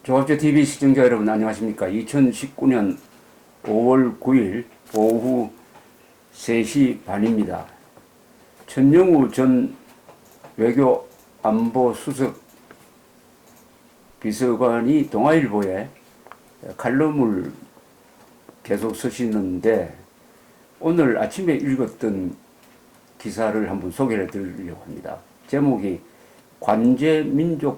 조합조TV 시청자 여러분 안녕하십니까. 2019년 5월 9일 오후 3시 반입니다. 천영우 전 외교안보수석 비서관이 동아일보에 칼럼을 계속 쓰시는데 오늘 아침에 읽었던 기사를 한번 소개해 드리려고 합니다. 제목이 관제민족주의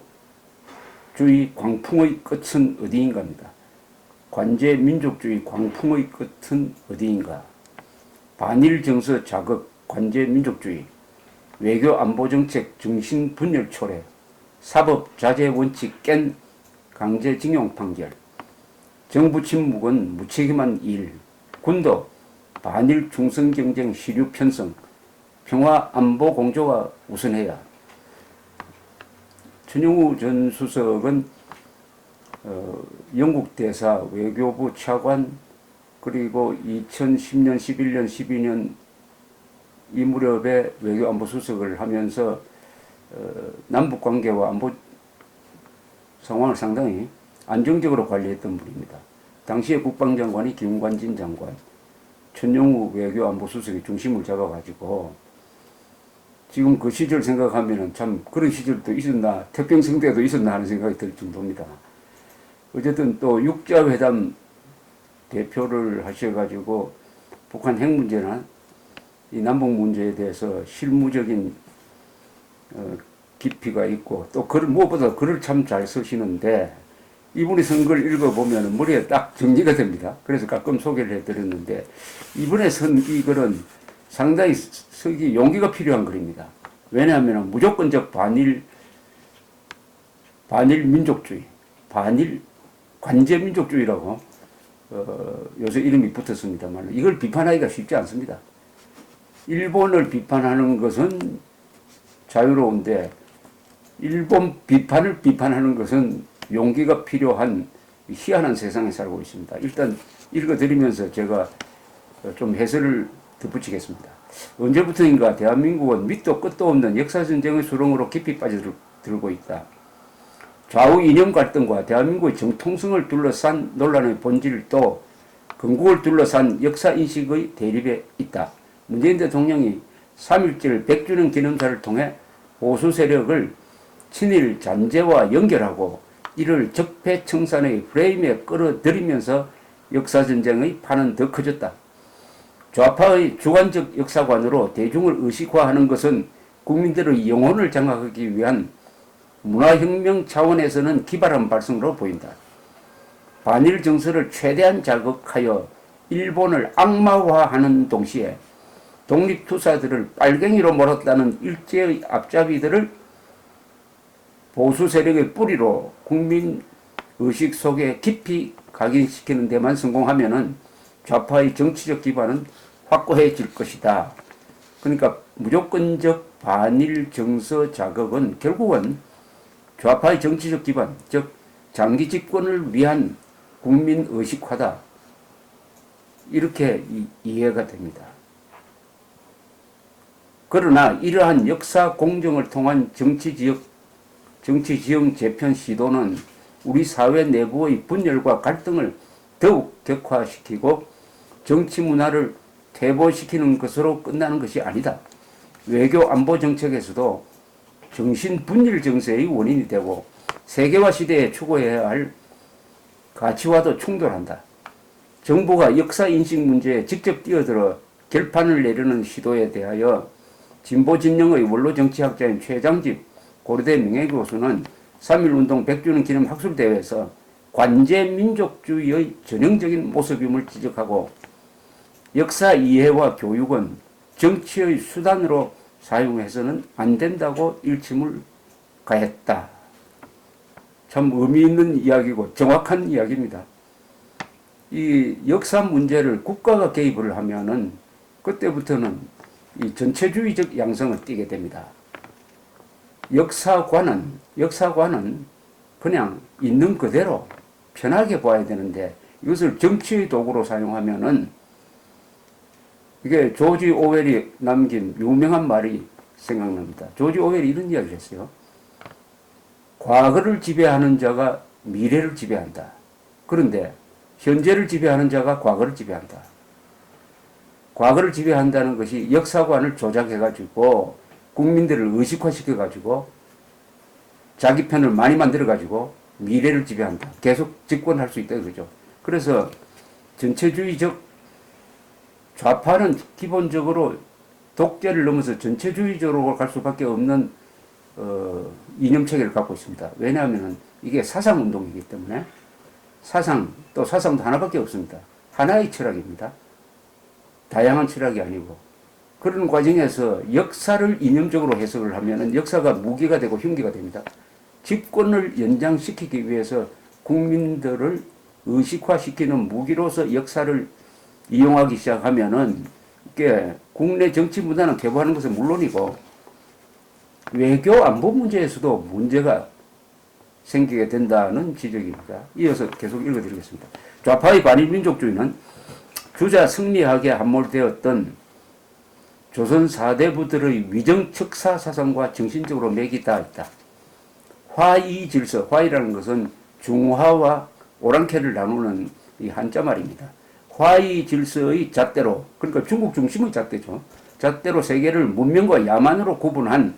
광풍의 끝은 어디인가입니다. 관제민족주의 광풍의 끝은 어디인가. 반일정서 자극 관제민족주의 외교안보정책 정신분열 초래 사법자재원칙 깬 강제징용 판결 정부 침묵은 무책임한 일 군도 반일 충성경쟁 시류 편성 평화안보 공조가 우선해야. 천영우 전 수석은 영국 대사, 외교부 차관, 그리고 2010년, 11년, 12년 이 무렵에 외교안보 수석을 하면서 남북관계와 안보 상황을 상당히 안정적으로 관리했던 분입니다. 당시에 국방장관이 김관진 장관, 천영우 외교안보 수석이 중심을 잡아가지고 지금 그 시절 생각하면 참 그런 시절도 있었나, 태평성 때도 있었나 하는 생각이 들 정도입니다. 어쨌든 또 육자회담 대표를 하셔가지고 북한 핵 문제나 이 남북 문제에 대해서 실무적인 깊이가 있고 또 글을 무엇보다 글을 참 잘 쓰시는데 이분이 쓴 글 읽어보면 머리에 딱 정리가 됩니다. 그래서 가끔 소개를 해드렸는데 이번에 쓴 이 글은 상당히 쓰기 용기가 필요한 글입니다. 왜냐하면 무조건적 반일 민족주의, 반일 관제민족주의라고 요새 이름이 붙었습니다만 이걸 비판하기가 쉽지 않습니다. 일본을 비판하는 것은 자유로운데 일본 비판을 비판하는 것은 용기가 필요한 희한한 세상에 살고 있습니다. 일단 읽어드리면서 제가 좀 해설을 덧붙이겠습니다. 언제부터인가 대한민국은 밑도 끝도 없는 역사전쟁의 수렁으로 깊이 빠져들고 있다. 좌우 이념 갈등과 대한민국의 정통성을 둘러싼 논란의 본질도 건국을 둘러싼 역사인식의 대립에 있다. 문재인 대통령이 3.1절 100주년 기념사를 통해 보수 세력을 친일 잔재와 연결하고 이를 적폐청산의 프레임에 끌어들이면서 역사전쟁의 판은 더 커졌다. 좌파의 주관적 역사관으로 대중을 의식화하는 것은 국민들의 영혼을 장악하기 위한 문화혁명 차원에서는 기발한 발상으로 보인다. 반일 정서를 최대한 자극하여 일본을 악마화하는 동시에 독립투사들을 빨갱이로 몰았다는 일제의 앞잡이들을 보수 세력의 뿌리로 국민 의식 속에 깊이 각인시키는 데만 성공하면은 좌파의 정치적 기반은 확고해질 것이다. 그러니까 무조건적 반일 정서 자극은 결국은 좌파의 정치적 기반, 즉 장기 집권을 위한 국민 의식화다. 이렇게 이해가 됩니다. 그러나 이러한 역사 공정을 통한 정치지형 재편 시도는 우리 사회 내부의 분열과 갈등을 더욱 격화시키고 정치 문화를 퇴보시키는 것으로 끝나는 것이 아니다. 외교 안보 정책에서도 정신 분열 정세의 원인이 되고 세계화 시대에 추구해야 할 가치와도 충돌한다. 정부가 역사 인식 문제에 직접 뛰어들어 결판을 내려는 시도에 대하여 진보 진영의 원로 정치학자인 최장집 고려대 명예교수는 3.1운동 100주년 기념 학술대회에서 관제민족주의의 전형적인 모습임을 지적하고 역사 이해와 교육은 정치의 수단으로 사용해서는 안 된다고 일침을 가했다. 참 의미 있는 이야기고 정확한 이야기입니다. 이 역사 문제를 국가가 개입을 하면은 그때부터는 이 전체주의적 양성을 띠게 됩니다. 역사관은 그냥 있는 그대로 편하게 봐야 되는데 이것을 정치의 도구로 사용하면은 이게 조지 오웰이 남긴 유명한 말이 생각납니다. 조지 오웰이 이런 이야기를 했어요. 과거를 지배하는 자가 미래를 지배한다. 그런데 현재를 지배하는 자가 과거를 지배한다. 과거를 지배한다는 것이 역사관을 조작해가지고 국민들을 의식화시켜가지고 자기 편을 많이 만들어가지고 미래를 지배한다. 계속 집권할 수 있다 이거죠. 그래서 전체주의적 좌파는 기본적으로 독재를 넘어서 전체주의적으로 갈 수밖에 없는 이념체계를 갖고 있습니다. 왜냐하면 이게 사상운동이기 때문에 또 사상도 하나밖에 없습니다. 하나의 철학입니다. 다양한 철학이 아니고 그런 과정에서 역사를 이념적으로 해석을 하면 역사가 무기가 되고 흉기가 됩니다. 집권을 연장시키기 위해서 국민들을 의식화시키는 무기로서 역사를 이용하기 시작하면은 이게 국내 정치 문화는 개보하는 것은 물론이고 외교 안보 문제에서도 문제가 생기게 된다는 지적입니다. 이어서 계속 읽어드리겠습니다. 좌파의 반일민족주의는 주자 승리하게 함몰되었던 조선 사대부들의 위정척사 사상과 정신적으로 맥이 닿아 있다. 화이 질서, 화이라는 것은 중화와 오랑캐를 나누는 이 한자 말입니다. 화이 질서의 잣대로, 그러니까 중국 중심의 잣대죠. 잣대로 세계를 문명과 야만으로 구분한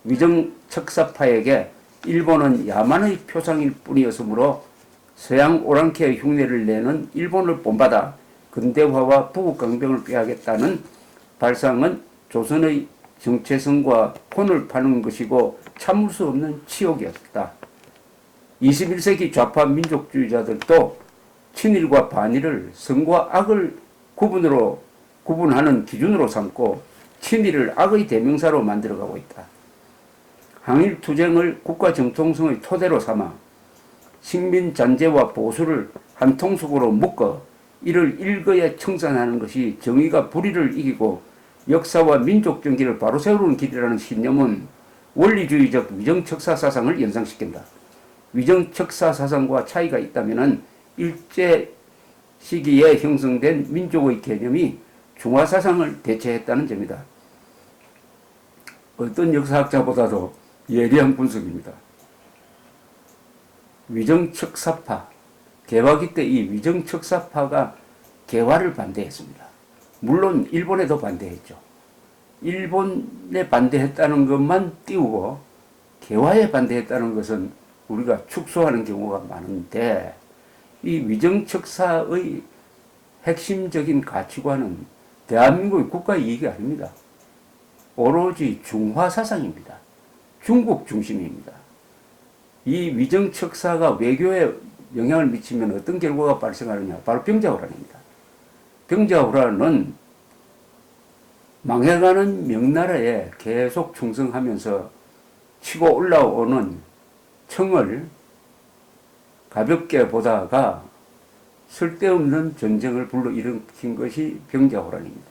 위정척사파에게 일본은 야만의 표상일 뿐이었으므로 서양 오랑캐의 흉내를 내는 일본을 본받아 근대화와 부국강병을 꾀하겠다는 발상은 조선의 정체성과 혼을 파는 것이고 참을 수 없는 치욕이었다. 21세기 좌파 민족주의자들도 친일과 반일을 선과 악을 구분하는 기준으로 삼고 친일을 악의 대명사로 만들어가고 있다. 항일 투쟁을 국가 정통성의 토대로 삼아 식민 잔재와 보수를 한 통속으로 묶어 이를 일거에 청산하는 것이 정의가 불의를 이기고 역사와 민족 정기를 바로 세우는 길이라는 신념은 원리주의적 위정척사 사상을 연상시킨다. 위정척사 사상과 차이가 있다면 일제 시기에 형성된 민족의 개념이 중화사상을 대체했다는 점이다. 어떤 역사학자보다도 예리한 분석입니다. 위정척사파, 개화기 때 이 위정척사파가 개화를 반대했습니다. 물론 일본에도 반대했죠. 일본에 반대했다는 것만 띄우고 개화에 반대했다는 것은 우리가 축소하는 경우가 많은데 이 위정척사의 핵심적인 가치관은 대한민국의 국가 이익이 아닙니다. 오로지 중화사상입니다. 중국 중심입니다. 이 위정척사가 외교에 영향을 미치면 어떤 결과가 발생하느냐? 바로 병자호란입니다. 병자호란은 망해가는 명나라에 계속 충성하면서 치고 올라오는 청을 가볍게 보다가 쓸데없는 전쟁을 불러일으킨 것이 병자호란입니다.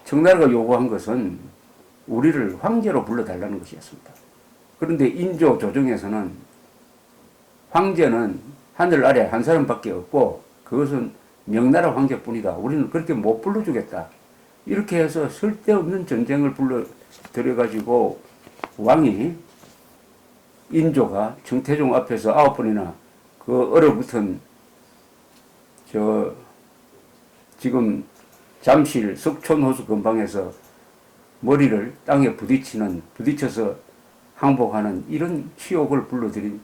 청나라가 요구한 것은 우리를 황제로 불러달라는 것이었습니다. 그런데 인조 조정에서는 황제는 하늘 아래 한 사람밖에 없고 그것은 명나라 황제뿐이다. 우리는 그렇게 못 불러주겠다. 이렇게 해서 쓸데없는 전쟁을 불러들여가지고 왕이 인조가 청태종 앞에서 9번이나 그 얼어붙은 지금 잠실 석촌호수 근방에서 머리를 땅에 부딪혀서 항복하는 이런 치욕을 불러들인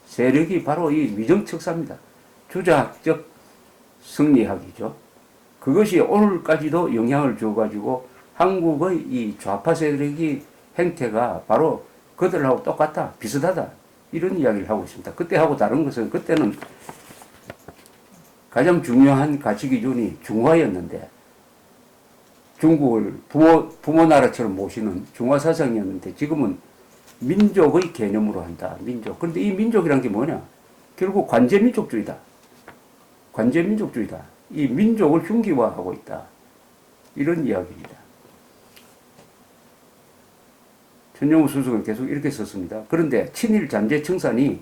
세력이 바로 이 위정척사입니다. 주자학적 승리학이죠. 그것이 오늘까지도 영향을 줘가지고 한국의 이 좌파 세력이 행태가 바로 그들하고 똑같다, 비슷하다 이런 이야기를 하고 있습니다. 그때하고 다른 것은 그때는 가장 중요한 가치 기준이 중화였는데 중국을 부모 나라처럼 모시는 중화 사상이었는데 지금은 민족의 개념으로 한다. 민족. 그런데 이 민족이란 게 뭐냐? 결국 관제민족주의다. 관제민족주의다. 이 민족을 흉기화하고 있다. 이런 이야기입니다. 천정우 수석은 계속 이렇게 썼습니다. 그런데 친일 잔재 청산이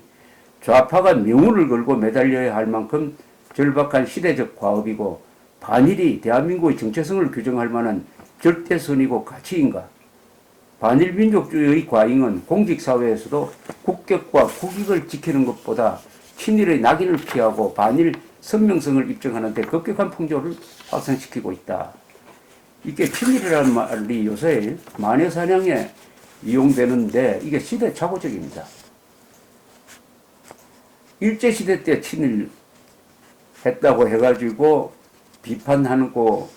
좌파가 명운을 걸고 매달려야 할 만큼 절박한 시대적 과업이고 반일이 대한민국의 정체성을 규정할 만한 절대선이고 가치인가? 반일민족주의의 과잉은 공직사회에서도 국격과 국익을 지키는 것보다 친일의 낙인을 피하고 반일 선명성을 입증하는 데 급격한 풍조를 확산시키고 있다. 이게 친일이라는 말이 요새 마녀사냥에 이용되는데 이게 시대착오적입니다. 일제시대 때 친일 했다고 해가지고 비판하고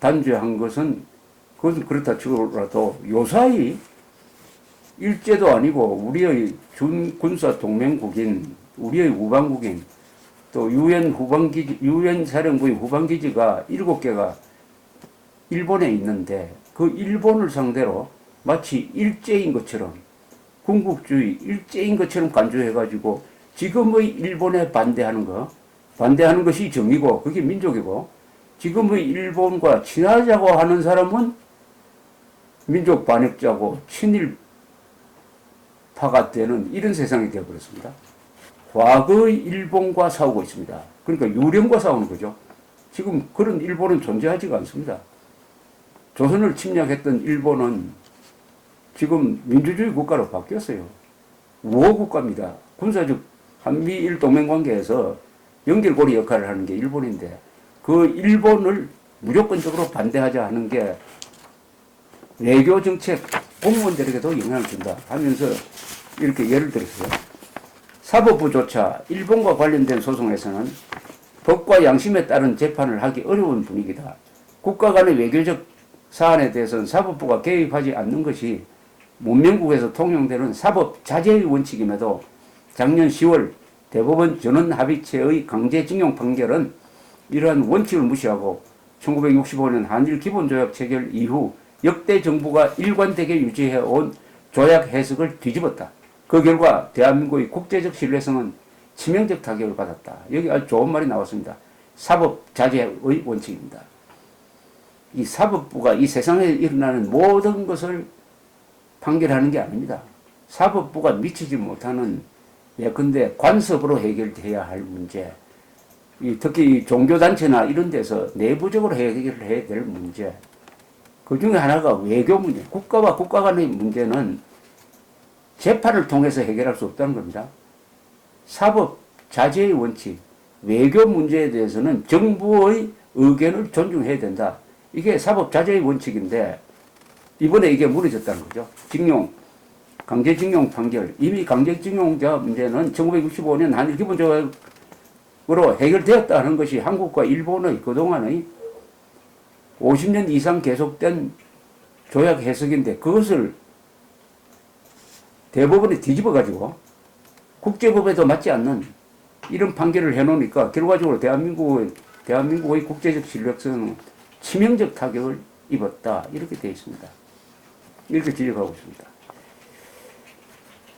단죄한 것은 그것은 그렇다 치고라도 요사이 일제도 아니고 우리의 준군사 동맹국인 우리의 우방국인 또 유엔 사령부의 후방기지가 7개가 일본에 있는데 그 일본을 상대로 마치 일제인 것처럼 군국주의 일제인 것처럼 간주해가지고 지금의 일본에 반대하는 것이 정이고 그게 민족이고 지금의 일본과 친하자고 하는 사람은 민족 반역자고 친일파가 되는 이런 세상이 되어버렸습니다. 과거의 일본과 싸우고 있습니다. 그러니까 유령과 싸우는 거죠. 지금 그런 일본은 존재하지가 않습니다. 조선을 침략했던 일본은 지금 민주주의 국가로 바뀌었어요. 우호국가입니다. 군사적 한미일 동맹관계에서 연결고리 역할을 하는 게 일본인데 그 일본을 무조건적으로 반대하자 하는 게 외교정책 공무원들에게도 영향을 준다 하면서 이렇게 예를 들었어요. 사법부조차 일본과 관련된 소송에서는 법과 양심에 따른 재판을 하기 어려운 분위기다. 국가 간의 외교적 사안에 대해서는 사법부가 개입하지 않는 것이 문명국에서 통용되는 사법 자제의 원칙임에도 작년 10월 대법원 전원합의체의 강제징용 판결은 이러한 원칙을 무시하고 1965년 한일 기본조약 체결 이후 역대 정부가 일관되게 유지해온 조약 해석을 뒤집었다. 그 결과 대한민국의 국제적 신뢰성은 치명적 타격을 받았다. 여기 아주 좋은 말이 나왔습니다. 사법 자제의 원칙입니다. 이 사법부가 이 세상에 일어나는 모든 것을 판결하는 게 아닙니다. 사법부가 미치지 못하는 예컨대 관습으로 해결돼야 할 문제, 특히 종교단체나 이런 데서 내부적으로 해결해야 될 문제, 그 중에 하나가 외교 문제, 국가와 국가 간의 문제는 재판을 통해서 해결할 수 없다는 겁니다. 사법 자제의 원칙, 외교 문제에 대해서는 정부의 의견을 존중해야 된다. 이게 사법 자제의 원칙인데 이번에 이게 무너졌다는 거죠. 강제징용 판결. 이미 강제징용자 문제는 1965년 한일 기본조약으로 해결되었다는 것이 한국과 일본의 그동안의 50년 이상 계속된 조약 해석인데 그것을 대법원이 뒤집어가지고 국제법에도 맞지 않는 이런 판결을 해놓으니까 결과적으로 대한민국의 국제적 신뢰성은 치명적 타격을 입었다. 이렇게 되어 있습니다. 이렇게 지적하고 있습니다.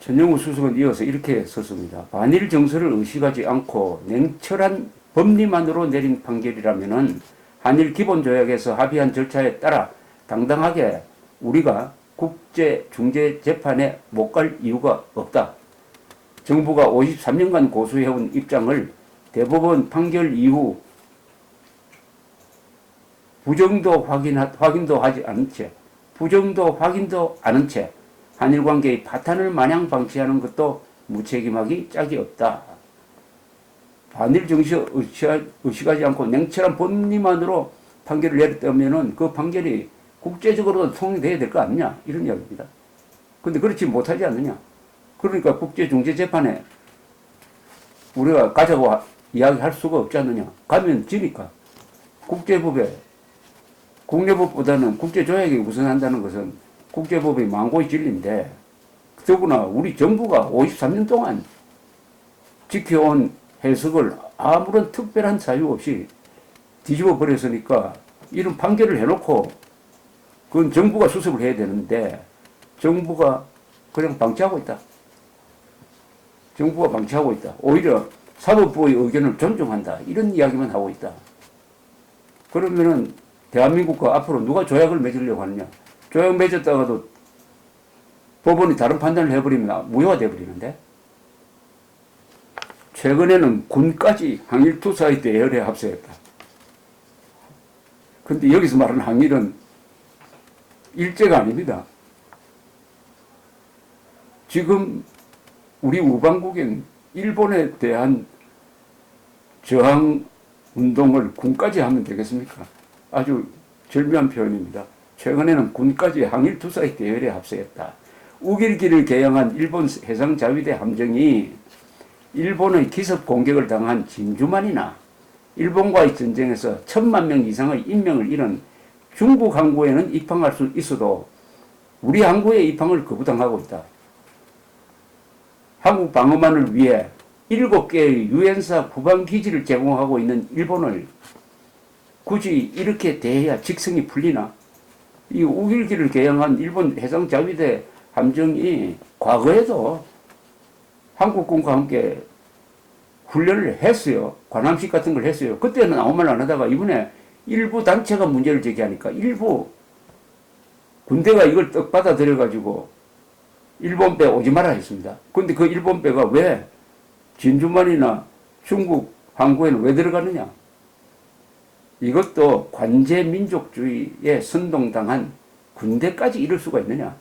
전영우 수석은 이어서 이렇게 썼습니다. 반일 정서를 의식하지 않고 냉철한 법리만으로 내린 판결이라면은 한일 기본조약에서 합의한 절차에 따라 당당하게 우리가 국제중재재판에 못 갈 이유가 없다. 정부가 53년간 고수해온 입장을 대법원 판결 이후 부정도 확인도 않은 채 한일 관계의 파탄을 마냥 방치하는 것도 무책임하기 짝이 없다. 반일 정신을 의식하지 않고 냉철한 법리만으로 판결을 내렸다면 그 판결이 국제적으로도 통용돼야 될 거 아니냐 이런 이야기입니다. 그런데 그렇지 못하지 않느냐. 그러니까 국제중재재판에 우리가 가자고 이야기할 수가 없지 않느냐. 가면 지니까. 국제법에 국내법보다는 국제조약이 우선한다는 것은 국제법의 망고의 진리인데 더구나 우리 정부가 53년 동안 지켜온 해석을 아무런 특별한 사유 없이 뒤집어 버렸으니까 이런 판결을 해놓고 그건 정부가 수습을 해야 되는데 정부가 그냥 방치하고 있다. 정부가 방치하고 있다. 오히려 사법부의 의견을 존중한다. 이런 이야기만 하고 있다. 그러면은 대한민국과 앞으로 누가 조약을 맺으려고 하느냐. 조약 맺었다가도 법원이 다른 판단을 해버리면 무효가 돼버리는데 최근에는 군까지 항일 투사의 대열에 합세했다. 근데 여기서 말하는 항일은 일제가 아닙니다. 지금 우리 우방국인 일본에 대한 저항 운동을 군까지 하면 되겠습니까? 아주 절묘한 표현입니다. 최근에는 군까지 항일 투사의 대열에 합세했다. 우길기를 개항한 일본 해상자위대 함정이 일본의 기습 공격을 당한 진주만이나 일본과의 전쟁에서 1,000만 명 이상의 인명을 잃은 중국 항구에는 입항할 수 있어도 우리 항구에 입항을 거부당하고 있다. 한국 방어만을 위해 7개의 유엔사 후방기지를 제공하고 있는 일본을 굳이 이렇게 대해야 직성이 풀리나? 이 우길기를 개항한 일본 해상자위대 함정이 과거에도 한국군과 함께 훈련을 했어요. 관함식 같은 걸 했어요. 그때는 아무 말 안 하다가 이번에 일부 단체가 문제를 제기하니까 일부 군대가 이걸 떡 받아들여가지고 일본 배 오지 마라 했습니다. 근데 그 일본 배가 왜 진주만이나 중국 항구에는 왜 들어가느냐? 이것도 관제 민족주의에 선동당한 군대까지 이럴 수가 있느냐?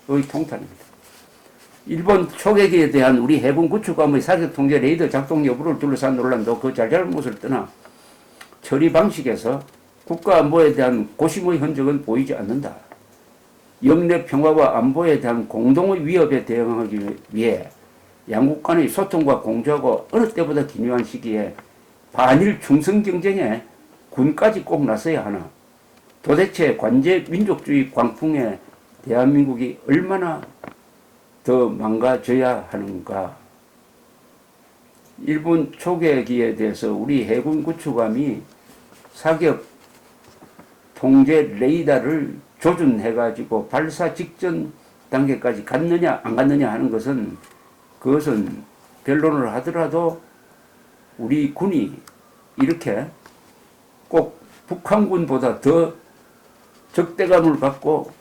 의 통탄입니다. 일본 초계기에 대한 우리 해군 구축함의 사격 통제 레이더 작동 여부를 둘러싼 논란도 그 잘잘못을 떠나 처리 방식에서 국가 안보에 대한 고심의 흔적은 보이지 않는다. 영내 평화와 안보에 대한 공동의 위협에 대응하기 위해 양국 간의 소통과 공조하고 어느 때보다 기묘한 시기에 반일 충성 경쟁에 군까지 꼭 나서야 하나? 도대체 관제 민족주의 광풍에 대한민국이 얼마나 더 망가져야 하는가? 일본 초계기에 대해서 우리 해군 구축함이 사격 통제 레이더를 조준해가지고 발사 직전 단계까지 갔느냐 안 갔느냐 하는 것은 그것은 변론을 하더라도 우리 군이 이렇게 꼭 북한군보다 더 적대감을 갖고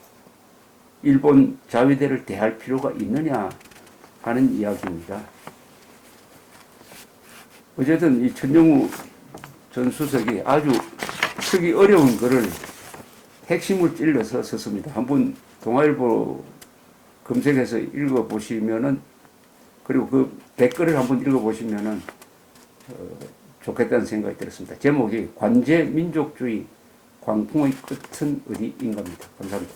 일본 자위대를 대할 필요가 있느냐 하는 이야기입니다. 어쨌든 이 천정우 전 수석이 아주 쓰기 어려운 글을 핵심을 찔러서 썼습니다. 한번 동아일보 검색해서 읽어보시면은, 그리고 그 댓글을 한번 읽어보시면은 좋겠다는 생각이 들었습니다. 제목이 관제 민족주의 광풍의 끝은 어디인 겁니다. 감사합니다.